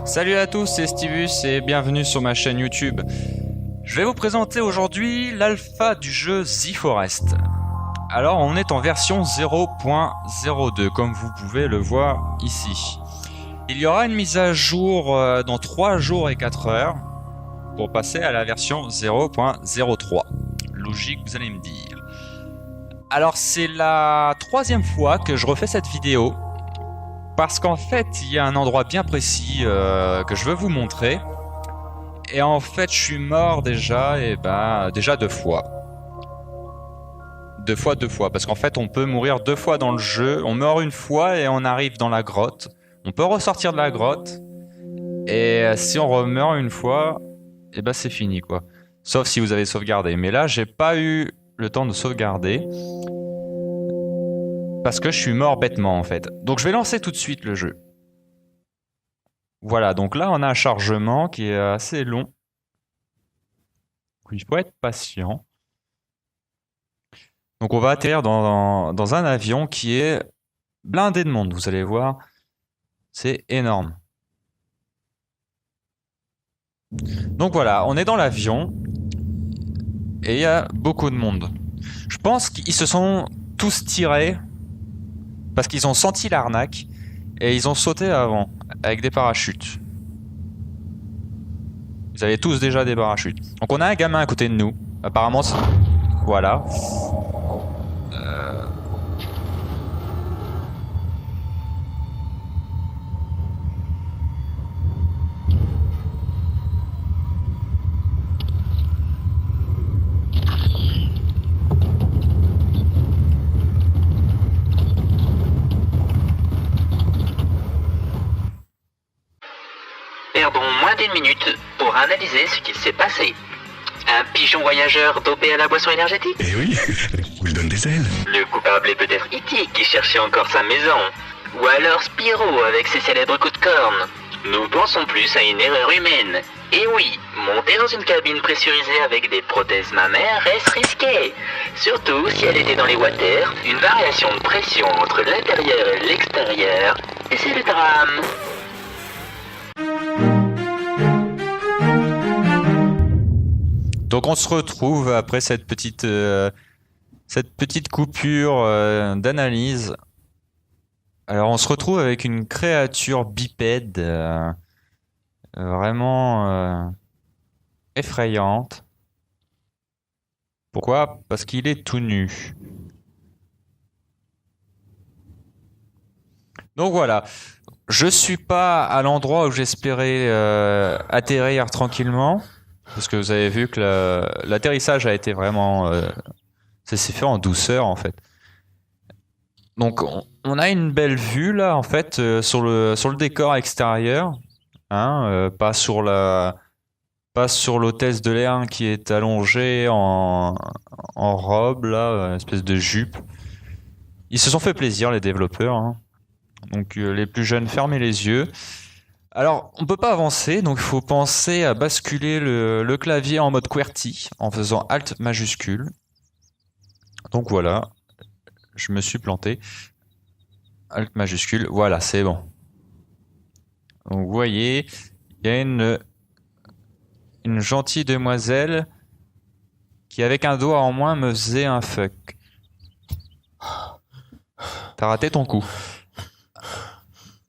Salut à tous, c'est Stivus et bienvenue sur ma chaîne YouTube. Je vais vous présenter aujourd'hui l'alpha du jeu The Forest. Alors on est en version 0.02 comme vous pouvez le voir ici. Il y aura une mise à jour dans 3 jours et 4 heures pour passer à la version 0.03. Logique, vous allez me dire. Alors c'est la 3e fois que je refais cette vidéo. Parce qu'en fait, il y a un endroit bien précis que je veux vous montrer. Et en fait, je suis mort déjà, déjà 2 fois. 2 fois. Parce qu'en fait, on peut mourir 2 fois dans le jeu. On meurt une fois et on arrive dans la grotte. On peut ressortir de la grotte. Et si on remeurt une fois, c'est fini, quoi. Sauf si vous avez sauvegardé. Mais là, j'ai pas eu le temps de sauvegarder. Parce que je suis mort bêtement en fait. Donc je vais lancer tout de suite le jeu. Voilà, donc là on a un chargement qui est assez long. Il faut être patient. Donc on va atterrir dans un avion qui est blindé de monde, vous allez voir. C'est énorme. Donc voilà, on est dans l'avion. Et il y a beaucoup de monde. Je pense qu'ils se sont tous tirés. Parce qu'ils ont senti l'arnaque. Et ils ont sauté avant. Avec des parachutes. Vous avez tous déjà des parachutes. Donc on a un gamin à côté de nous. Apparemment, voilà. Perdons moins d'une minute pour analyser ce qu'il s'est passé. Un pigeon voyageur dopé à la boisson énergétique? Eh oui, on lui donne des ailes. Le coupable est peut-être E.T. qui cherchait encore sa maison. Ou alors Spyro avec ses célèbres coups de corne. Nous pensons plus à une erreur humaine. Et oui, monter dans une cabine pressurisée avec des prothèses mammaires reste risqué. Surtout si elle était dans les waters, une variation de pression entre l'intérieur et l'extérieur. Et c'est le drame. Donc on se retrouve après cette petite coupure d'analyse. Alors on se retrouve avec une créature bipède vraiment effrayante. Pourquoi? Parce qu'il est tout nu. Donc voilà, je suis pas à l'endroit où j'espérais atterrir tranquillement. Parce que vous avez vu que l'atterrissage a été vraiment... ça s'est fait en douceur en fait. Donc on a une belle vue là en fait sur le décor extérieur. Hein, pas sur l'hôtesse de l'air qui est allongée en robe là, espèce de jupe. Ils se sont fait plaisir les développeurs. Hein. Donc les plus jeunes, fermez les yeux. Alors, on peut pas avancer, donc il faut penser à basculer le clavier en mode QWERTY en faisant Alt majuscule. Donc voilà, je me suis planté. Alt majuscule, voilà, c'est bon. Donc vous voyez, il y a une gentille demoiselle qui avec un doigt en moins me faisait un fuck. T'as raté ton coup.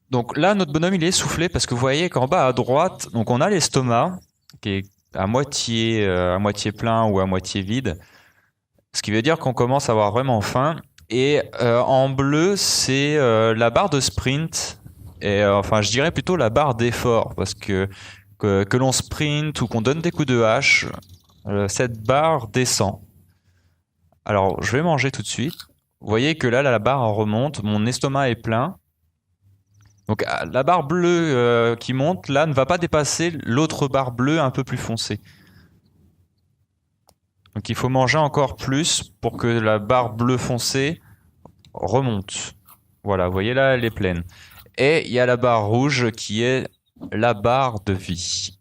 Donc là, notre bonhomme, il est essoufflé parce que vous voyez qu'en bas à droite, donc on a l'estomac qui est à moitié plein ou à moitié vide. Ce qui veut dire qu'on commence à avoir vraiment faim. Et en bleu, c'est la barre de sprint. Et enfin, je dirais plutôt la barre d'effort. Parce que l'on sprint ou qu'on donne des coups de hache, cette barre descend. Alors, je vais manger tout de suite. Vous voyez que là, la barre remonte. Mon estomac est plein. Donc la barre bleue qui monte là ne va pas dépasser l'autre barre bleue un peu plus foncée. Donc il faut manger encore plus pour que la barre bleue foncée remonte. Voilà, vous voyez là, elle est pleine. Et il y a la barre rouge qui est la barre de vie.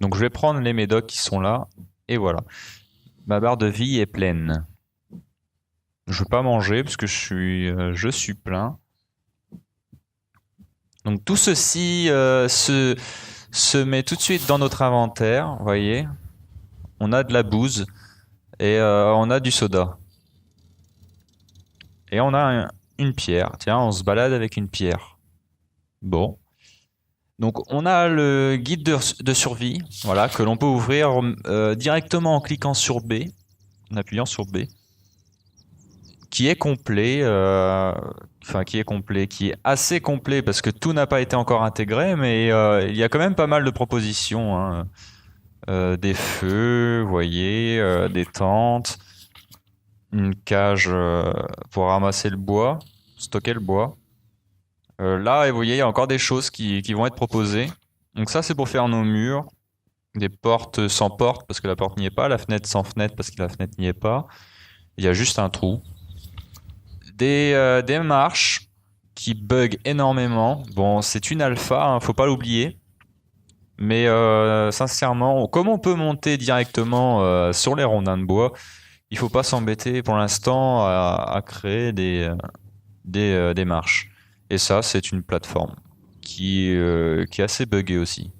Donc je vais prendre les médocs qui sont là. Et voilà. Ma barre de vie est pleine. Je ne vais pas manger parce que je suis plein. Donc tout ceci se met tout de suite dans notre inventaire, vous voyez. On a de la bouse et on a du soda. Et on a une pierre. Tiens, on se balade avec une pierre. Bon. Donc on a le guide de survie, voilà, que l'on peut ouvrir directement en cliquant sur B, en appuyant sur B, qui est complet, qui est assez complet parce que tout n'a pas été encore intégré, mais il y a quand même pas mal de propositions, hein. Des feux, vous voyez, des tentes, une cage pour ramasser le bois, stocker le bois. Là, vous voyez, il y a encore des choses qui vont être proposées. Donc ça, c'est pour faire nos murs. Des portes sans porte parce que la porte n'y est pas. La fenêtre sans fenêtre parce que la fenêtre n'y est pas. Il y a juste un trou. Des marches qui bug énormément. Bon, c'est une alpha, hein, faut pas l'oublier. Mais sincèrement, comme on peut monter directement sur les rondins de bois, il faut pas s'embêter pour l'instant à créer des marches. Et ça, c'est une plateforme qui est assez buggée aussi.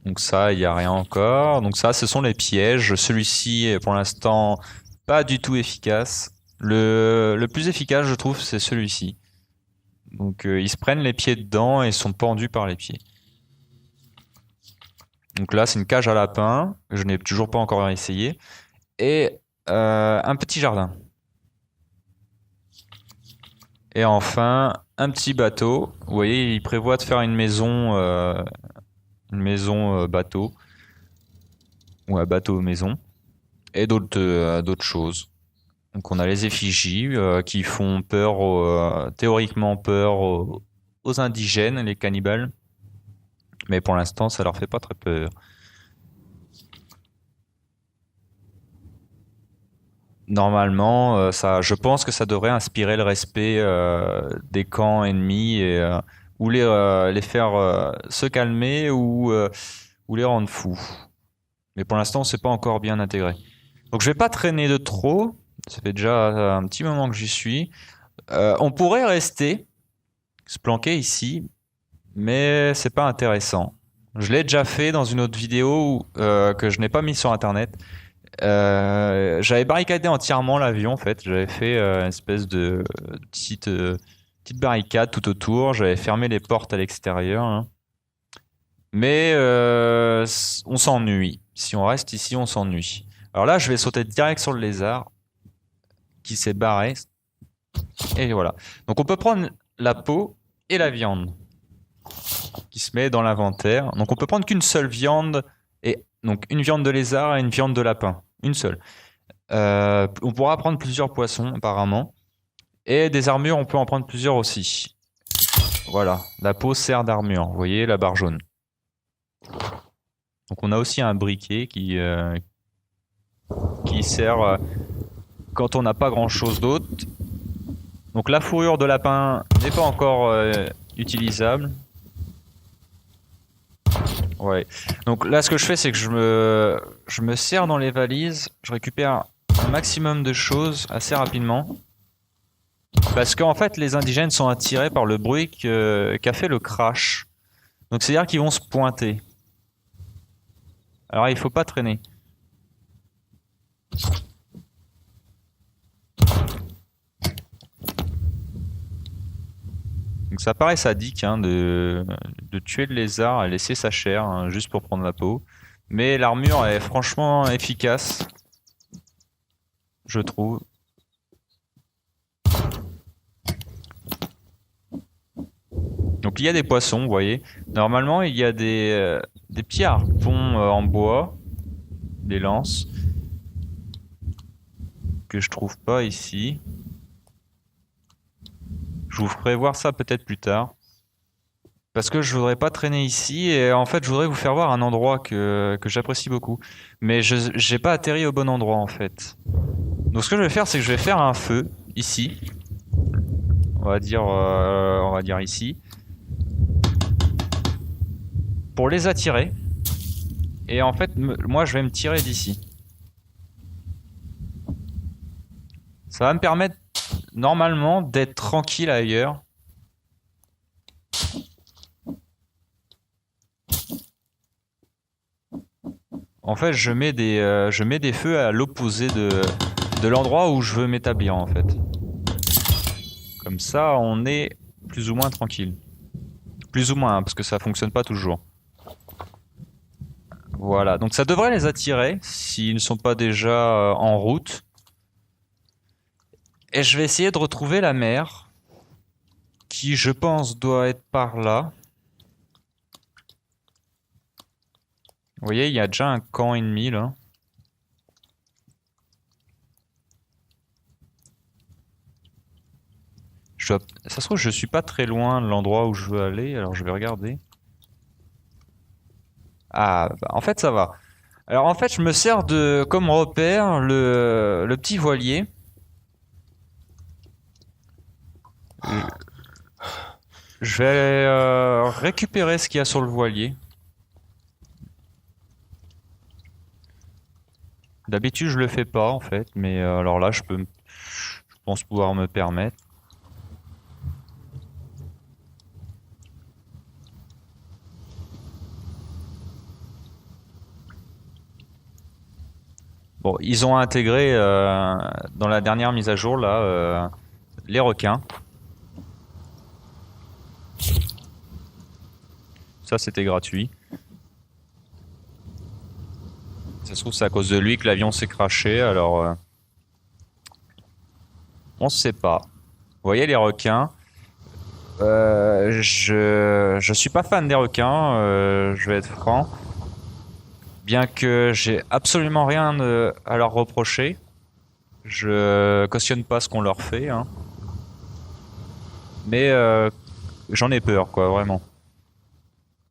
Donc ça, il n'y a rien encore. Donc ça, ce sont les pièges. Celui-ci est pour l'instant pas du tout efficace. Le plus efficace, je trouve, c'est celui-ci. Donc ils se prennent les pieds dedans et sont pendus par les pieds. Donc là, c'est une cage à lapin. Je n'ai toujours pas encore essayé. Et un petit jardin. Et enfin, un petit bateau. Vous voyez, il prévoit de faire une maison bateau. Ou un bateau maison. Et d'autres choses. Donc on a les effigies qui font peur, théoriquement peur aux indigènes, les cannibales. Mais pour l'instant, ça leur fait pas très peur. Normalement, je pense que ça devrait inspirer le respect des camps ennemis et ou les faire se calmer ou les rendre fous. Mais pour l'instant, c'est pas encore bien intégré. Donc je vais pas traîner de trop. Ça fait déjà un petit moment que j'y suis. On pourrait rester, se planquer ici, mais c'est pas intéressant. Je l'ai déjà fait dans une autre vidéo que je n'ai pas mis sur internet. J'avais barricadé entièrement l'avion en fait. J'avais fait une espèce de petite barricade tout autour. J'avais fermé les portes à l'extérieur, hein. Mais on s'ennuie. Si on reste ici, on s'ennuie. Alors là, je vais sauter direct sur le lézard qui s'est barré. Et voilà. Donc on peut prendre la peau et la viande qui se met dans l'inventaire. Donc on peut prendre qu'une seule viande, et donc une viande de lézard et une viande de lapin. Une seule. On pourra prendre plusieurs poissons apparemment. Et des armures, on peut en prendre plusieurs aussi. Voilà, la peau sert d'armure. Vous voyez la barre jaune. Donc on a aussi un briquet qui sert quand on n'a pas grand chose d'autre. Donc la fourrure de lapin n'est pas encore utilisable. Ouais. Donc là, ce que je fais, c'est que je me serre dans les valises. Je récupère un maximum de choses assez rapidement. Parce qu'en fait, les indigènes sont attirés par le bruit qu'a fait le crash. Donc c'est-à-dire qu'ils vont se pointer. Alors il faut pas traîner. Donc ça paraît sadique hein, de tuer le lézard et laisser sa chair hein, juste pour prendre la peau. Mais l'armure est franchement efficace, je trouve. Donc il y a des poissons, vous voyez. Normalement il y a des petits harpons en bois, des lances, que je trouve pas ici. Je vous ferai voir ça peut-être plus tard. Parce que je voudrais pas traîner ici et en fait je voudrais vous faire voir un endroit que j'apprécie beaucoup. Mais j'ai pas atterri au bon endroit en fait. Donc ce que je vais faire c'est que je vais faire un feu ici. On va dire ici. Pour les attirer. Et en fait moi je vais me tirer d'ici. Ça va me permettre normalement d'être tranquille ailleurs. En fait, je mets des feux à l'opposé de l'endroit où je veux m'établir en fait. Comme ça, on est plus ou moins tranquille. Plus ou moins, hein, parce que ça fonctionne pas toujours. Voilà, donc ça devrait les attirer s'ils ne sont pas déjà en route. Et je vais essayer de retrouver la mer, qui je pense doit être par là. Vous voyez, il y a déjà un camp ennemi là. Ça se trouve, je suis pas très loin de l'endroit où je veux aller, alors je vais regarder. Ah, bah, en fait, ça va. Alors en fait, je me sers comme repère le petit voilier. Je vais récupérer ce qu'il y a sur le voilier. D'habitude, je le fais pas en fait, mais alors là, je pense pouvoir me permettre. Bon, ils ont intégré dans la dernière mise à jour là les requins. Ça, c'était gratuit. Ça se trouve, c'est à cause de lui que l'avion s'est crashé, alors on sait pas. Vous voyez les requins. Je suis pas fan des requins, je vais être franc. Bien que j'ai absolument rien à leur reprocher. Je cautionne pas ce qu'on leur fait, hein. Mais j'en ai peur, quoi, vraiment.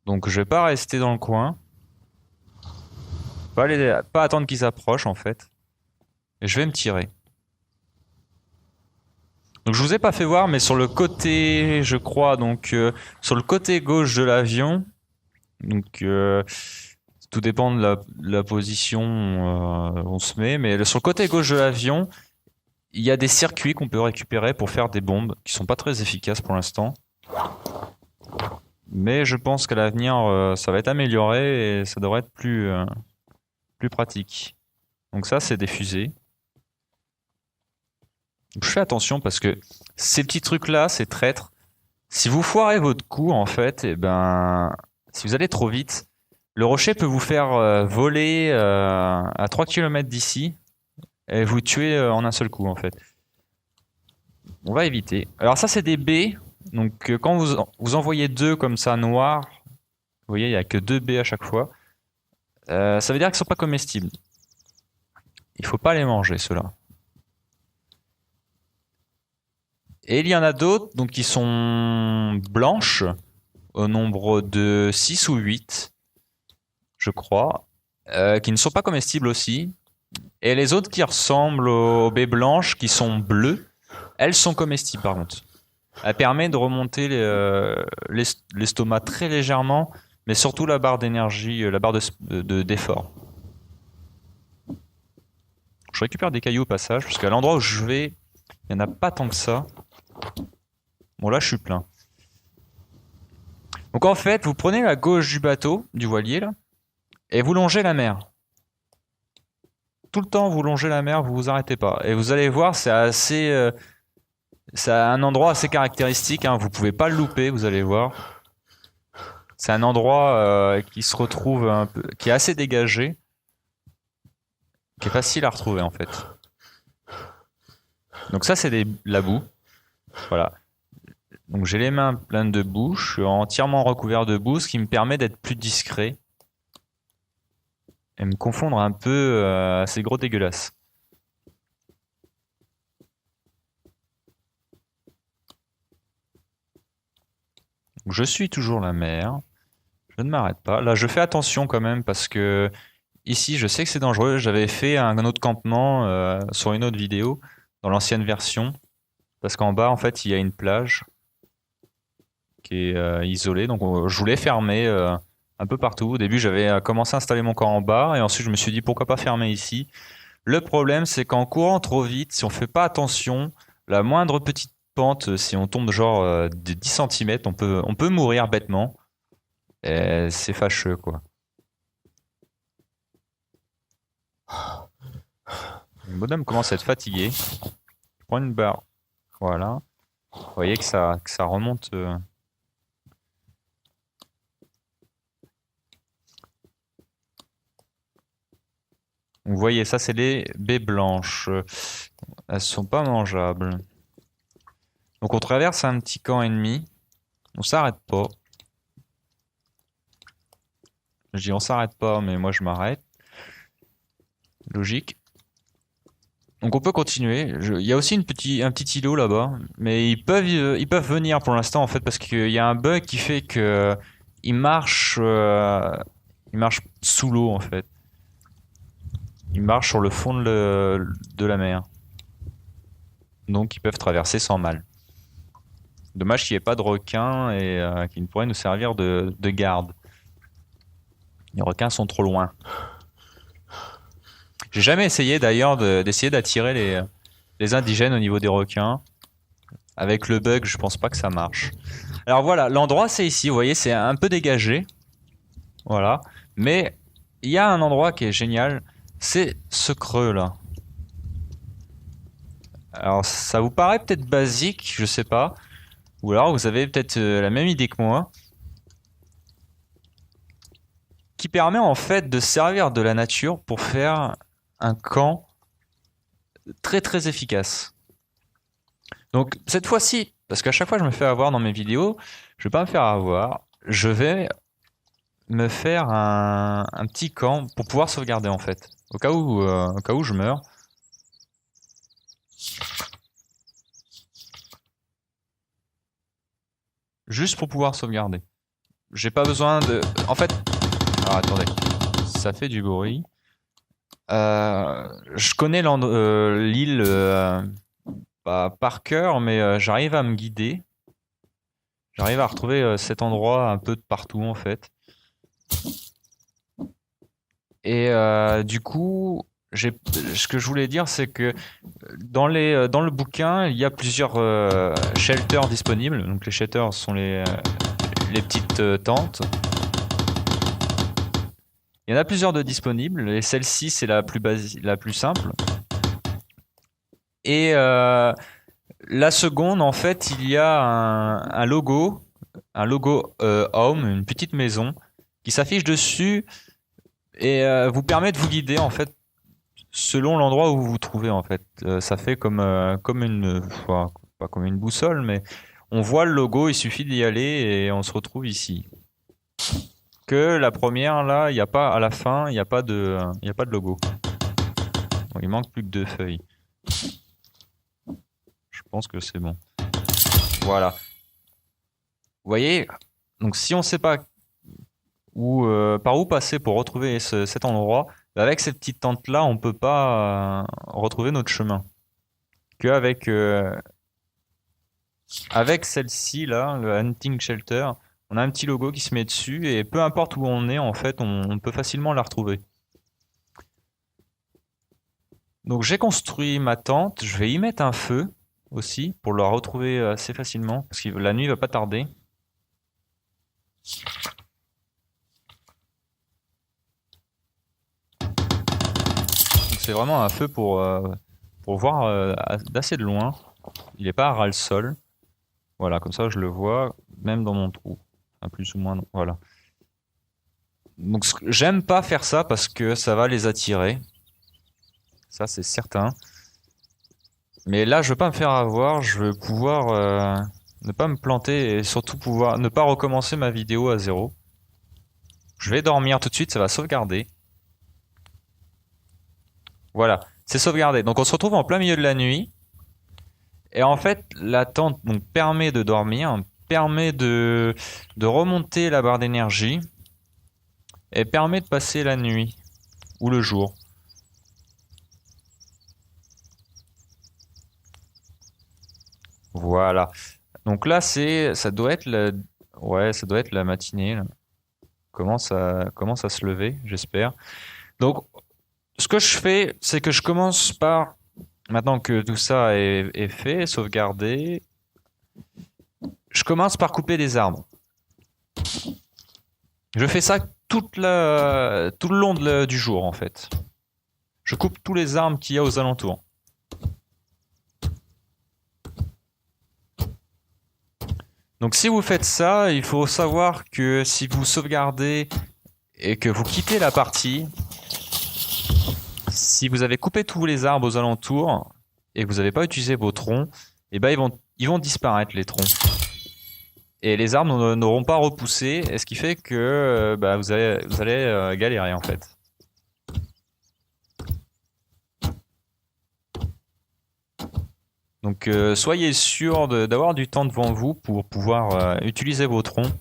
Donc je vais pas rester dans le coin. Pas attendre qu'ils approchent, en fait. Et je vais me tirer. Donc je vous ai pas fait voir, mais sur le côté, je crois, donc sur le côté gauche de l'avion, donc tout dépend de la position où on se met, mais sur le côté gauche de l'avion, il y a des circuits qu'on peut récupérer pour faire des bombes, qui sont pas très efficaces pour l'instant. Mais je pense qu'à l'avenir, ça va être amélioré et ça devrait être plus pratique. Donc ça, c'est des fusées. Donc je fais attention parce que ces petits trucs-là, c'est traître. Si vous foirez votre coup, en fait, et ben, si vous allez trop vite, le rocher peut vous faire voler à 3 km d'ici et vous tuer en un seul coup, en fait. On va éviter. Alors ça, c'est des baies. Donc quand vous envoyez deux comme ça noirs, vous voyez, il n'y a que deux baies à chaque fois. Ça veut dire qu'ils sont pas comestibles. Il faut pas les manger, ceux-là. Et il y en a d'autres donc qui sont blanches, au nombre de 6 ou 8, je crois, qui ne sont pas comestibles aussi. Et les autres qui ressemblent aux baies blanches, qui sont bleues, elles sont comestibles par contre. Elle permet de remonter l'estomac très légèrement, mais surtout la barre d'énergie, la barre d'effort. Je récupère des cailloux au passage, parce qu'à l'endroit où je vais, il n'y en a pas tant que ça. Bon là je suis plein. Donc en fait, vous prenez la gauche du bateau, du voilier là, et vous longez la mer. Tout le temps vous longez la mer, vous vous arrêtez pas. Et vous allez voir, c'est un endroit assez caractéristique, hein. Vous pouvez pas le louper, vous allez voir. C'est un endroit qui se retrouve un peu, qui est assez dégagé, qui est facile à retrouver en fait. Donc ça c'est la boue. Voilà. Donc j'ai les mains pleines de boue, je suis entièrement recouvert de boue, ce qui me permet d'être plus discret et me confondre un peu à ces gros dégueulasses. Donc, je suis toujours la mer, je ne m'arrête pas. Là je fais attention quand même parce que ici je sais que c'est dangereux. J'avais fait un autre campement sur une autre vidéo dans l'ancienne version parce qu'en bas en fait il y a une plage qui est isolé. Donc je voulais fermer un peu partout. Au début, j'avais commencé à installer mon camp en bas et ensuite je me suis dit pourquoi pas fermer ici. Le problème, c'est qu'en courant trop vite, si on fait pas attention, la moindre petite pente, si on tombe genre de 10 cm, on peut mourir bêtement. Et c'est fâcheux, quoi. Le bonhomme commence à être fatigué. Je prends une barre. Voilà. Vous voyez que ça remonte. Vous voyez, ça c'est les baies blanches. Elles sont pas mangeables. Donc on traverse un petit camp ennemi. On s'arrête pas. Je dis on s'arrête pas, mais moi je m'arrête. Logique. Donc on peut continuer. Il y a aussi un petit îlot là-bas, mais ils peuvent venir pour l'instant en fait parce qu'il y a un bug qui fait que ils marchent sous l'eau en fait. Ils marchent sur le fond de la mer. Donc ils peuvent traverser sans mal. Dommage qu'il n'y ait pas de requins et qu'ils ne pourraient nous servir de garde. Les requins sont trop loin. J'ai jamais essayé d'ailleurs d'essayer d'attirer les indigènes au niveau des requins. Avec le bug, je pense pas que ça marche. Alors voilà, l'endroit c'est ici, vous voyez, c'est un peu dégagé. Voilà. Mais il y a un endroit qui est génial, c'est ce creux là. Alors ça vous paraît peut-être basique, je sais pas. Ou alors vous avez peut-être la même idée que moi. Qui permet en fait de servir de la nature pour faire un camp très très efficace. Donc cette fois-ci, parce qu'à chaque fois je me fais avoir dans mes vidéos, je vais pas me faire avoir, je vais me faire un petit camp pour pouvoir sauvegarder en fait. Au cas où je meurs. Juste pour pouvoir sauvegarder. J'ai pas besoin de... En fait... Alors attendez, ça fait du bruit. Je connais l'île par cœur, mais j'arrive à me guider. J'arrive à retrouver cet endroit un peu de partout en fait. Et du coup, ce que je voulais dire, c'est que dans le bouquin, il y a plusieurs shelters disponibles. Donc les shelters sont les petites tentes. Il y en a plusieurs de disponibles, et celle-ci c'est la plus simple. Et la seconde, en fait, il y a un logo Home, une petite maison, qui s'affiche dessus et vous permet de vous guider en fait selon l'endroit où vous vous trouvez en fait. Ça fait comme pas comme une boussole, mais on voit le logo, il suffit d'y aller et on se retrouve ici. Que la première là, il n'y a pas à la fin, il n'y a pas de logo. Donc, il manque plus que 2 feuilles. Je pense que c'est bon. Voilà. Vous voyez, donc si on ne sait pas par où passer pour retrouver cet endroit, avec cette petite tente là, on peut pas retrouver notre chemin. Qu'avec avec celle-ci là, le Hunting Shelter, on a un petit logo qui se met dessus et peu importe où on est, en fait, on peut facilement la retrouver. Donc j'ai construit ma tente, je vais y mettre un feu aussi pour la retrouver assez facilement parce que la nuit va pas tarder. C'est vraiment un feu pour voir d'assez de loin. Il n'est pas à ras le sol. Voilà, comme ça je le vois même dans mon trou. Enfin, plus ou moins, voilà. Donc j'aime pas faire ça parce que ça va les attirer. Ça c'est certain. Mais là je veux pas me faire avoir, je veux pouvoir ne pas me planter et surtout pouvoir ne pas recommencer ma vidéo à zéro. Je vais dormir tout de suite, ça va sauvegarder. Voilà, c'est sauvegardé. Donc on se retrouve en plein milieu de la nuit. Et en fait, la tente donc, permet de dormir, permet de remonter la barre d'énergie et permet de passer la nuit ou le jour. Voilà. Donc là, ça doit être la matinée. Là. Commence à se lever, j'espère. Donc, ce que je fais, c'est que je commence par, maintenant que tout ça est fait, sauvegardé, je commence par couper des arbres. Je fais ça tout le long du jour, en fait. je coupe tous les arbres qu'il y a aux alentours. Donc si vous faites ça, il faut savoir que si vous sauvegardez et que vous quittez la partie, si vous avez coupé tous les arbres aux alentours et que vous n'avez pas utilisé vos troncs, eh ben ils vont disparaître les troncs. Et les arbres n'auront pas repoussé, et ce qui fait que vous allez galérer en fait. Donc soyez sûr d'avoir du temps devant vous pour pouvoir utiliser vos troncs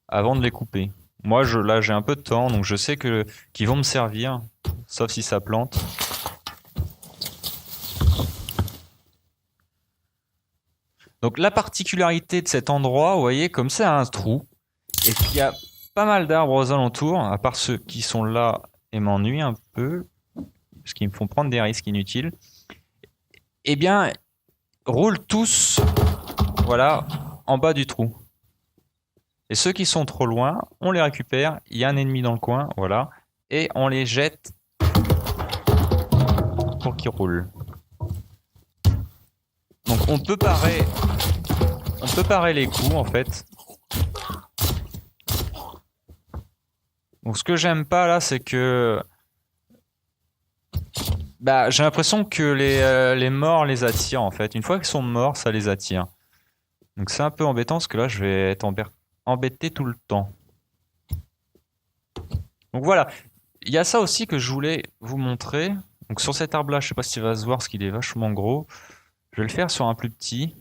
avant de les couper. Moi là j'ai un peu de temps, donc je sais qu'ils vont me servir, sauf si ça plante. Donc la particularité de cet endroit, vous voyez, comme c'est un trou, et qu'il y a pas mal d'arbres aux alentours, à part ceux qui sont là et m'ennuient un peu, parce qu'ils me font prendre des risques inutiles, eh bien, roulent tous, voilà, en bas du trou. Et ceux qui sont trop loin, on les récupère, il y a un ennemi dans le coin, voilà, et on les jette pour qu'ils roulent. Donc on peut parer les coups en fait. Donc ce que j'aime pas là, c'est que j'ai l'impression que les morts les attirent en fait. Une fois qu'ils sont morts, ça les attire. Donc c'est un peu embêtant parce que là je vais être embêté tout le temps. Donc voilà, il y a ça aussi que je voulais vous montrer. Donc sur cet arbre là, je sais pas s'il va se voir parce qu'il est vachement gros. Je vais le faire sur un plus petit.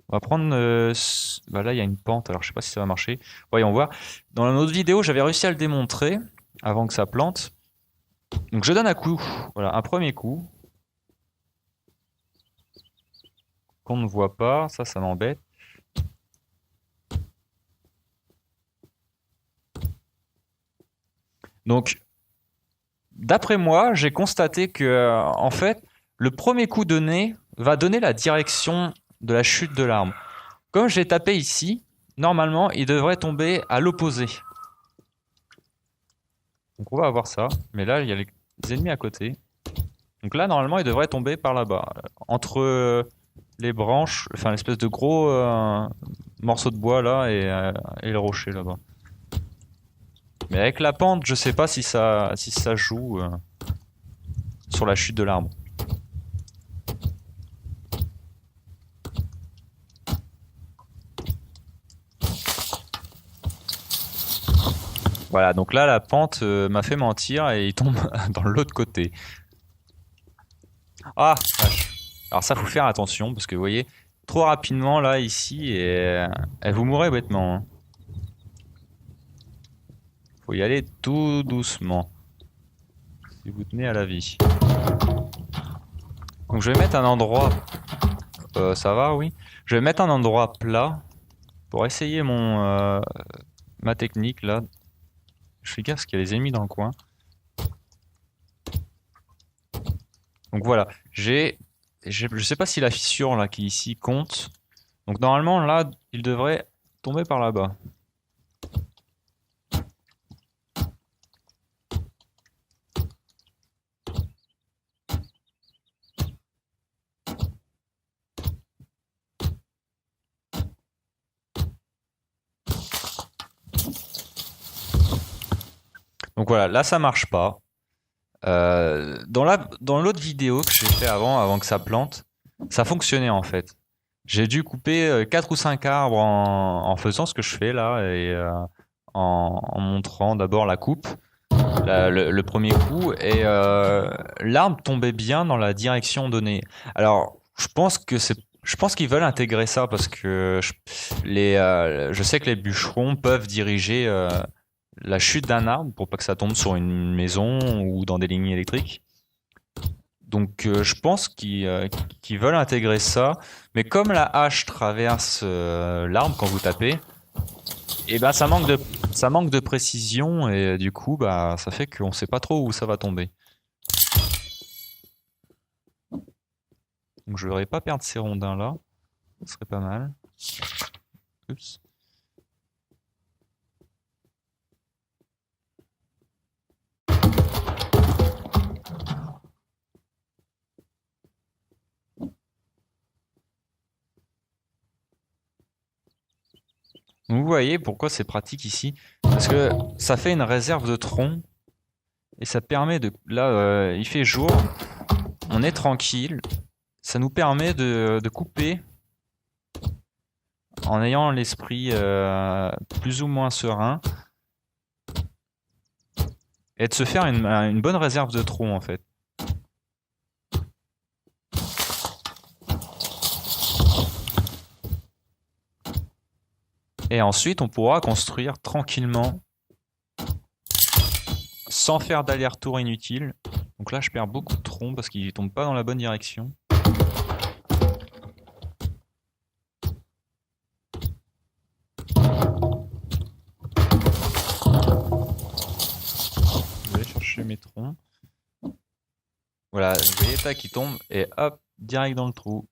On va prendre... là, il y a une pente, alors je sais pas si ça va marcher. Voyons voir. Dans une autre vidéo, j'avais réussi à le démontrer avant que ça plante. Donc je donne un coup. Voilà, un premier coup. Qu'on ne voit pas. Ça m'embête. Donc, d'après moi, j'ai constaté que, en fait, le premier coup donné va donner la direction de la chute de l'arbre. Comme j'ai tapé ici, normalement, il devrait tomber à l'opposé. Donc on va avoir ça. Mais là, il y a les ennemis à côté. Donc là, normalement, il devrait tomber par là-bas. Entre les branches, enfin l'espèce de gros morceau de bois là et le rocher là-bas. Mais avec la pente, je sais pas si ça joue sur la chute de l'arbre. Voilà, donc là la pente m'a fait mentir et il tombe dans l'autre côté. Ah, vache. Alors ça faut faire attention parce que vous voyez, trop rapidement là ici et vous mourrez bêtement. Hein. Faut y aller tout doucement. Si vous tenez à la vie. Donc je vais mettre un endroit... ça va, oui. Je vais mettre un endroit plat pour essayer ma technique là. Je fais gaffe parce qu'il y a les ennemis dans le coin. Donc voilà, je sais pas si la fissure là qui ici compte. Donc normalement là, il devrait tomber par là-bas. Donc voilà, là ça marche pas. Dans l'autre vidéo que j'ai fait avant que ça plante, ça fonctionnait en fait. J'ai dû couper 4 ou 5 arbres en faisant ce que je fais là et en montrant d'abord la coupe, le premier coup, et l'arbre tombait bien dans la direction donnée. Alors je pense qu'ils veulent intégrer ça parce que je sais que les bûcherons peuvent diriger la chute d'un arbre pour pas que ça tombe sur une maison ou dans des lignes électriques. Donc je pense qu'ils veulent intégrer ça, mais comme la hache traverse l'arbre quand vous tapez, et ben ça manque de précision et du coup ça fait qu'on sait pas trop où ça va tomber. Donc je voudrais pas perdre ces rondins là, ce serait pas mal. Oups. Vous voyez pourquoi c'est pratique ici? Parce que ça fait une réserve de troncs et ça permet de... Là, il fait jour, on est tranquille, ça nous permet de couper en ayant l'esprit plus ou moins serein et de se faire une bonne réserve de troncs en fait. Et ensuite, on pourra construire tranquillement, sans faire d'aller-retour inutile. Donc là, je perds beaucoup de troncs parce qu'ils ne tombent pas dans la bonne direction. Je vais aller chercher mes troncs. Voilà, vous voyez, tac, ils tombent et hop, direct dans le trou.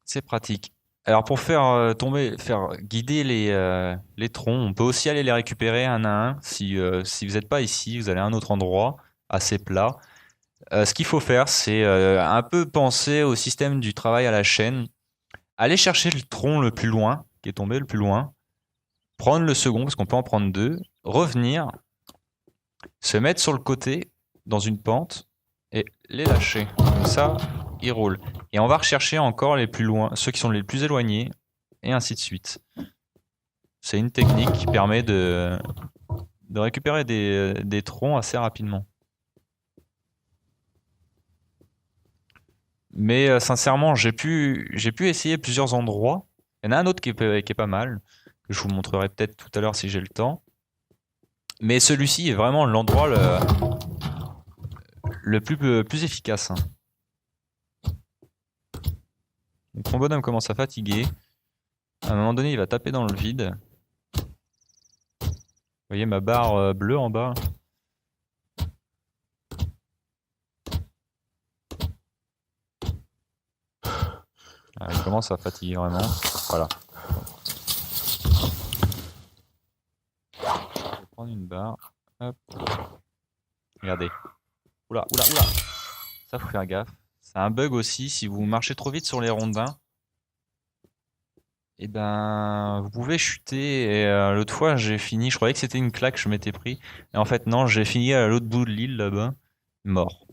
C'est pratique. Alors pour faire faire guider les troncs, on peut aussi aller les récupérer un à un. Si vous n'êtes pas ici, vous allez à un autre endroit assez plat. Ce qu'il faut faire, c'est un peu penser au système du travail à la chaîne. Aller chercher le tronc le plus loin, qui est tombé le plus loin. Prendre le second, parce qu'on peut en prendre deux. Revenir, se mettre sur le côté, dans une pente, et les lâcher. Comme ça, ils roulent. Et on va rechercher encore les plus loin, ceux qui sont les plus éloignés, et ainsi de suite. C'est une technique qui permet de récupérer des troncs assez rapidement. Mais sincèrement, j'ai pu essayer plusieurs endroits. Il y en a un autre qui est pas mal, que je vous montrerai peut-être tout à l'heure si j'ai le temps. Mais celui-ci est vraiment l'endroit le plus efficace. Donc mon bonhomme commence à fatiguer. À un moment donné, il va taper dans le vide. Vous voyez ma barre bleue en bas? Il commence à fatiguer vraiment. Voilà. Je vais prendre une barre. Hop. Regardez. Oula, oula, oula. Ça, faut faire gaffe. C'est un bug aussi. Si vous marchez trop vite sur les rondins, et ben, vous pouvez chuter. Et l'autre fois, j'ai fini. Je croyais que c'était une claque que je m'étais pris. Et en fait, non, j'ai fini à l'autre bout de l'île là-bas. Mort.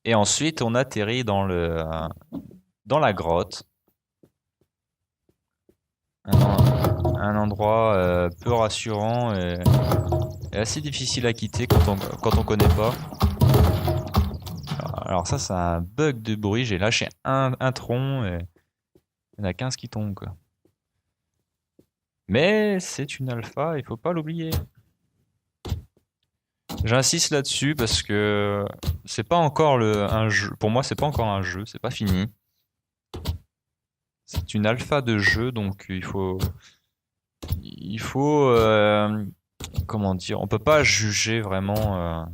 Et ensuite, on atterrit dans la grotte. Un endroit peu rassurant et assez difficile à quitter quand on connaît pas. Alors ça, c'est un bug de bruit. J'ai lâché un tronc et il y en a 15 qui tombent, quoi. Mais c'est une alpha, il faut pas l'oublier. J'insiste là-dessus parce que c'est pas encore un jeu. Pour moi, c'est pas encore un jeu, c'est pas fini. C'est une alpha de jeu, donc il faut comment dire, on peut pas juger vraiment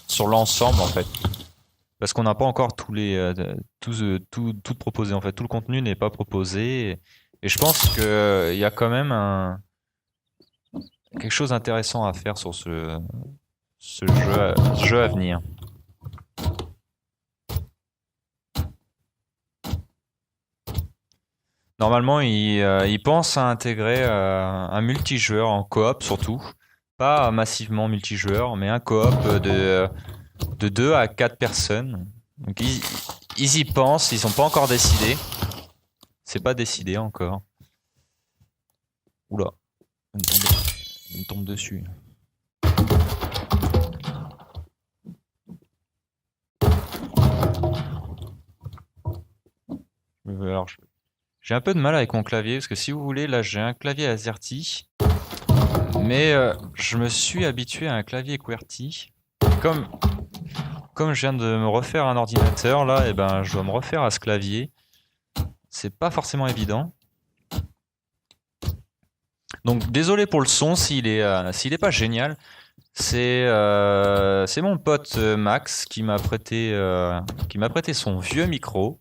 sur l'ensemble en fait, parce qu'on n'a pas encore tout proposé en fait, tout le contenu n'est pas proposé et je pense que il y a quand même quelque chose d'intéressant à faire sur ce jeu à venir. Normalement, il pense à intégrer un multijoueur en coop surtout. Pas massivement multijoueur, mais un coop de 2 à 4 personnes. Donc ils y pensent, ils sont pas encore décidés. C'est pas décidé encore. Oula, il me tombe dessus. Alors, j'ai un peu de mal avec mon clavier, parce que si vous voulez, là j'ai un clavier AZERTY, mais je me suis habitué à un clavier QWERTY. Comme je viens de me refaire un ordinateur, là, et ben, je dois me refaire à ce clavier. C'est pas forcément évident. Donc désolé pour le son s'il est pas génial. C'est mon pote Max qui m'a prêté son vieux micro.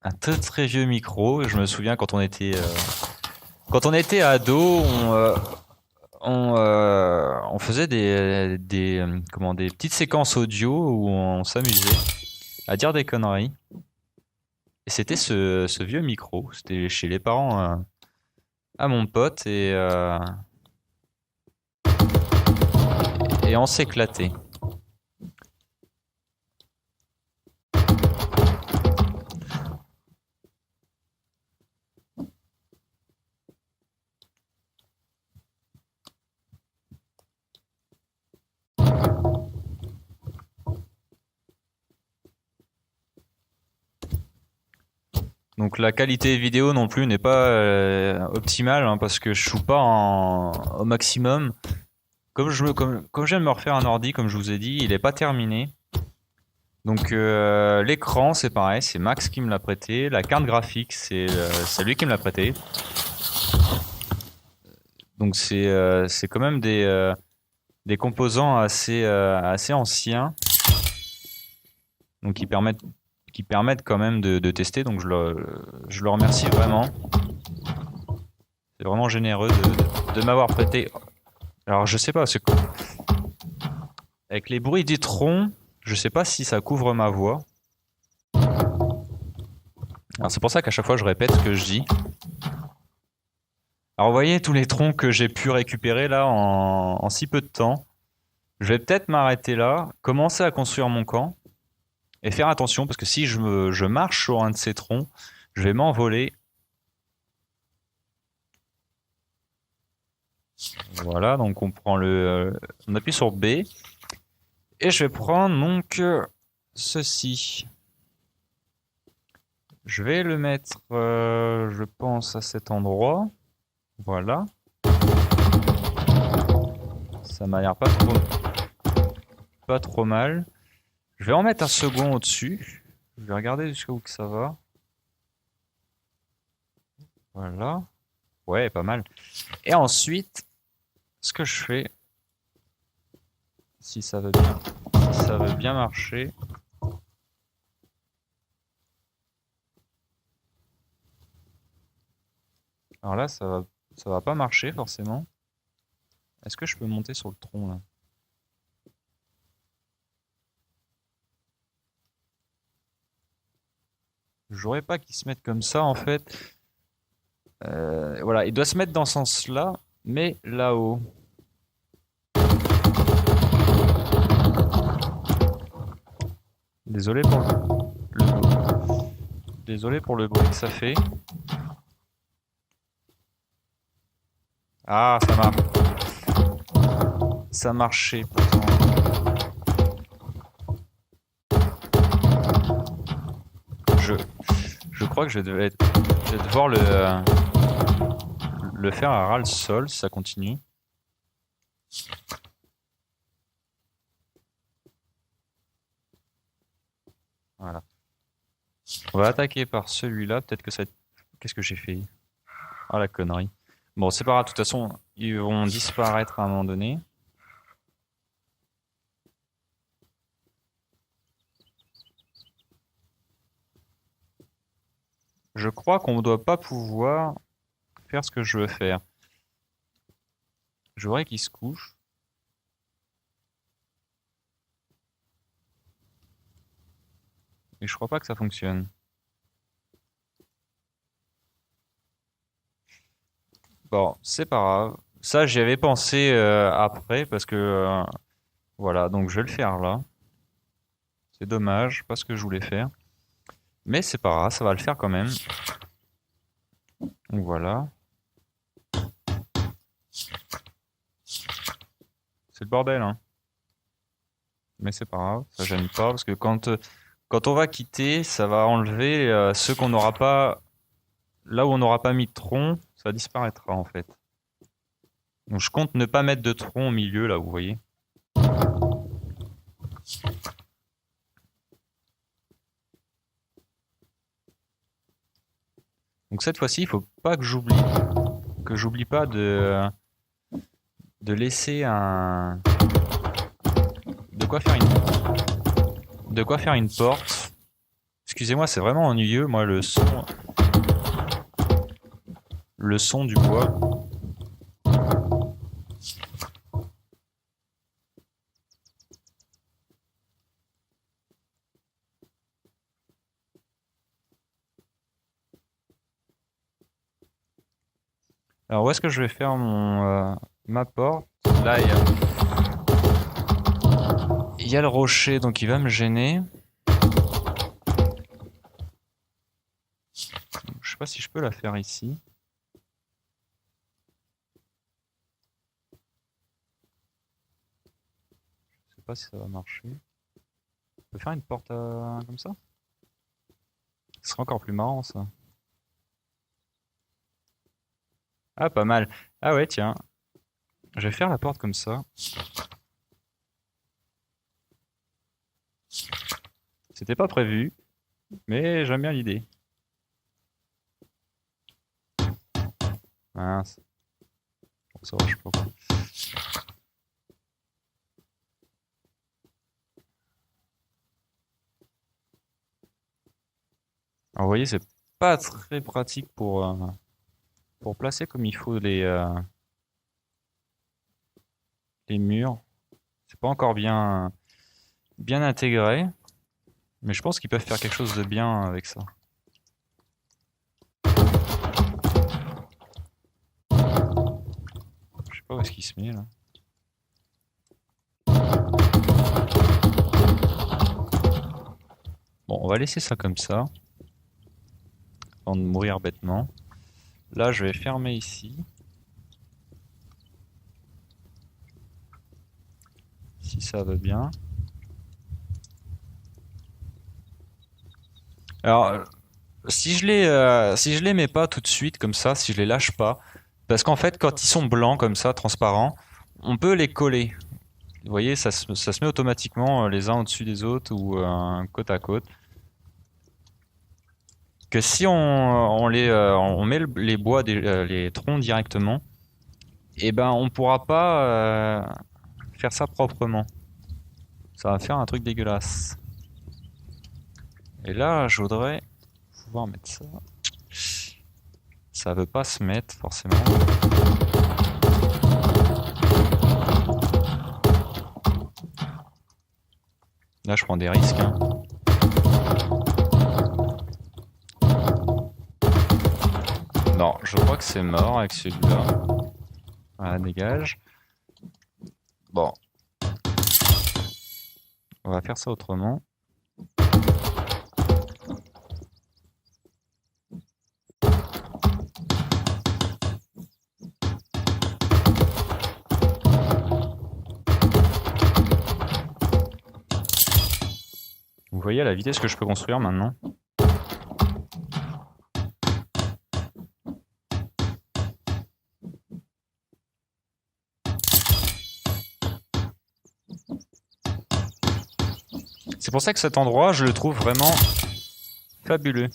Un très très vieux micro. Je me souviens quand on était ado, on faisait des petites séquences audio où on s'amusait à dire des conneries. Et c'était ce vieux micro. C'était chez les parents à mon pote et on s'éclatait. Donc la qualité vidéo non plus n'est pas optimale hein, parce que je joue pas au maximum. Comme j'aime me refaire un ordi, comme je vous ai dit, il est pas terminé. Donc l'écran c'est pareil, c'est Max qui me l'a prêté. La carte graphique c'est lui qui me l'a prêté. Donc c'est quand même des composants assez anciens. Donc qui permettent quand même de tester. Donc je le remercie vraiment. C'est vraiment généreux de m'avoir prêté. Alors je sais pas, avec les bruits des troncs, je sais pas si ça couvre ma voix. Alors c'est pour ça qu'à chaque fois je répète ce que je dis. Alors vous voyez tous les troncs que j'ai pu récupérer là en si peu de temps. Je vais peut-être m'arrêter là, commencer à construire mon camp et faire attention parce que si je marche sur un de ces troncs, je vais m'envoler. Voilà, donc on prend on appuie sur B et je vais prendre donc ceci. Je vais le mettre, je pense, à cet endroit. Voilà. Ça m'a l'air pas trop mal. Je vais en mettre un second au-dessus. Je vais regarder jusqu'à où que ça va. Voilà. Ouais, pas mal. Et ensuite, ce que je fais, si ça veut bien marcher. Alors là, ça va pas marcher forcément. Est-ce que je peux monter sur le tronc là? J'aurais pas qu'il se mette comme ça en fait. Voilà, il doit se mettre dans ce sens-là, mais là-haut. Désolé pour Désolé pour le bruit que ça fait. Ah, ça marche. Ça marchait pourtant. Je crois que je vais devoir le faire à ras le sol si ça continue. Voilà. On va attaquer par celui-là. Peut-être que ça va être... Qu'est-ce que j'ai fait? Ah la connerie. Bon, c'est pas grave. De toute façon, ils vont disparaître à un moment donné. Je crois qu'on ne doit pas pouvoir faire ce que je veux faire. Je voudrais qu'il se couche. Et je crois pas que ça fonctionne. Bon, c'est pas grave. Ça, j'y avais pensé après parce que voilà, donc je vais le faire là. C'est dommage, pas ce que je voulais faire. Mais c'est pas grave, ça va le faire quand même. Donc voilà. C'est le bordel, hein. Mais c'est pas grave, ça gêne pas parce que quand on va quitter, ça va enlever ceux qu'on n'aura pas. Là où on n'aura pas mis de tronc, ça disparaîtra en fait. Donc je compte ne pas mettre de tronc au milieu là, vous voyez. Donc cette fois-ci, il faut pas que j'oublie pas de laisser de quoi faire une porte. Excusez-moi, c'est vraiment ennuyeux, moi le son du bois. Alors où est-ce que je vais faire ma porte? Là, il y a le rocher, donc il va me gêner. Je sais pas si je peux la faire ici. Je sais pas si ça va marcher. On peut faire une porte comme ça? Ce serait encore plus marrant ça. Ah, pas mal. Ah ouais, tiens. Je vais faire la porte comme ça. C'était pas prévu, mais j'aime bien l'idée. Mince. Ça marche pas quoi. Alors, vous voyez, c'est pas très pratique pour placer comme il faut les murs. C'est pas encore bien intégré, mais je pense qu'ils peuvent faire quelque chose de bien avec ça. Je sais pas où est-ce qu'il se met là. Bon, on va laisser ça comme ça, avant de mourir bêtement. Là, je vais fermer ici. Si ça va bien. Alors, si je les mets pas tout de suite comme ça, si je les lâche pas, parce qu'en fait, quand ils sont blancs comme ça, transparents, on peut les coller. Vous voyez, ça se met automatiquement les uns au-dessus des autres ou côte à côte. Que si on met les bois, les troncs directement, et ben on pourra pas faire ça proprement. Ça va faire un truc dégueulasse. Et là, je voudrais pouvoir mettre ça. Ça veut pas se mettre forcément. Là, je prends des risques. Hein. Non, je crois que c'est mort avec celui-là. Voilà, dégage. Bon. On va faire ça autrement. Vous voyez à la vitesse que je peux construire maintenant? C'est pour ça que cet endroit, je le trouve vraiment fabuleux.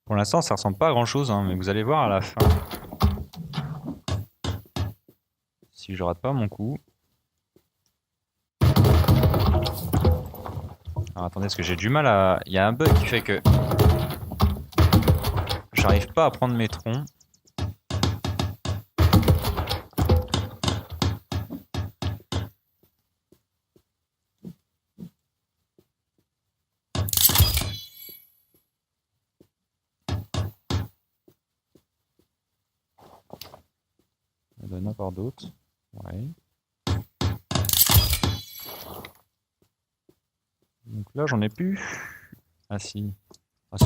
Pour l'instant, ça ressemble pas à grand chose, hein, mais vous allez voir à la fin. Si je rate pas mon coup. Alors attendez, parce que j'ai du mal à... Il y a un bug qui fait que... J'arrive pas à prendre mes troncs. Il y en a encore d'autres. Ouais. Donc là, j'en ai plus. Ah si. Ah si.